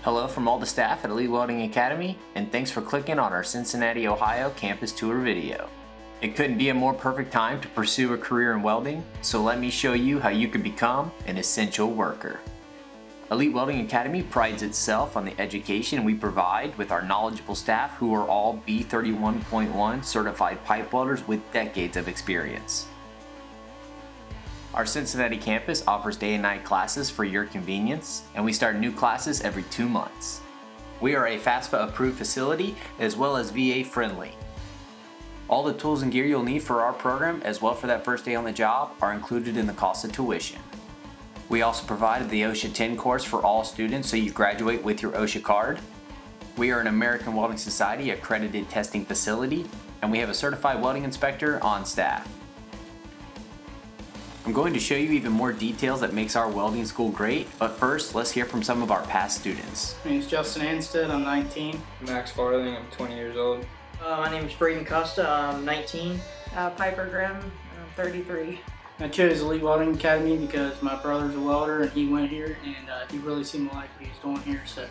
Hello from all the staff at Elite Welding Academy, and thanks for clicking on our Cincinnati, Ohio campus tour video. It couldn't be a more perfect time to pursue a career in welding, so let me show you how you can become an essential worker. Elite Welding Academy prides itself on the education we provide with our knowledgeable staff who are all B31.1 certified pipe welders with decades of experience. Our Cincinnati campus offers day and night classes for your convenience, and we start new classes every 2 months. We are a FAFSA approved facility as well as VA friendly. All the tools and gear you'll need for our program as well for that first day on the job are included in the cost of tuition. We also provided the OSHA 10 course for all students so you graduate with your OSHA card. We are an American Welding Society accredited testing facility, and we have a certified welding inspector on staff. I'm going to show you even more details that makes our welding school great, but first let's hear from some of our past students. My name is Justin Anstead, I'm 19. Max Farthing, I'm 20 years old. My name is Braden Costa, I'm 19. Piper Grimm, I'm 33. I chose Elite Welding Academy because my brother's a welder and he went here and he really seemed to like what he was doing here, so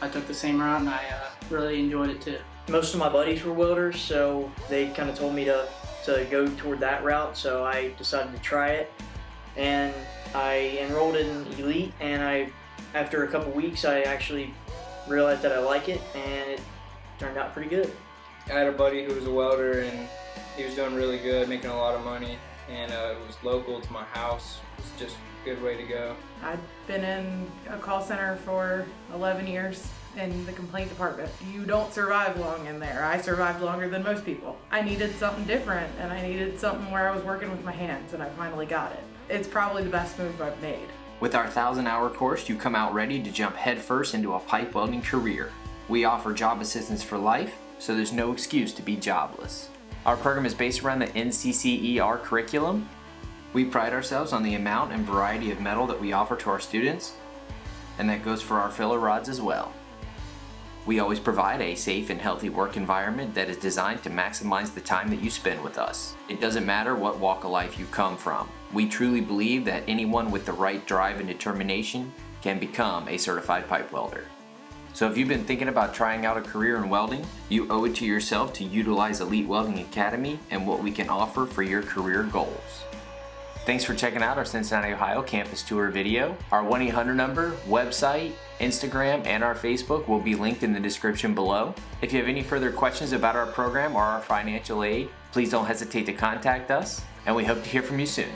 I took the same route and I really enjoyed it too. Most of my buddies were welders, so they kind of told me to go toward that route, so I decided to try it. And I enrolled in Elite, and after a couple weeks I actually realized that I like it, and it turned out pretty good. I had a buddy who was a welder and he was doing really good, making a lot of money, and it was local to my house. It was just a good way to go. I've been in a call center for 11 years in the complaint department. You don't survive long in there. I survived longer than most people. I needed something different, and I needed something where I was working with my hands, and I finally got it. It's probably the best move I've made. With our 1,000-hour course, you come out ready to jump headfirst into a pipe welding career. We offer job assistance for life, so there's no excuse to be jobless. Our program is based around the NCCER curriculum. We pride ourselves on the amount and variety of metal that we offer to our students, and that goes for our filler rods as well. We always provide a safe and healthy work environment that is designed to maximize the time that you spend with us. It doesn't matter what walk of life you come from. We truly believe that anyone with the right drive and determination can become a certified pipe welder. So if you've been thinking about trying out a career in welding, you owe it to yourself to utilize Elite Welding Academy and what we can offer for your career goals. Thanks for checking out our Cincinnati, Ohio campus tour video. Our 1-800 number, website, Instagram, and our Facebook will be linked in the description below. If you have any further questions about our program or our financial aid, please don't hesitate to contact us, and we hope to hear from you soon.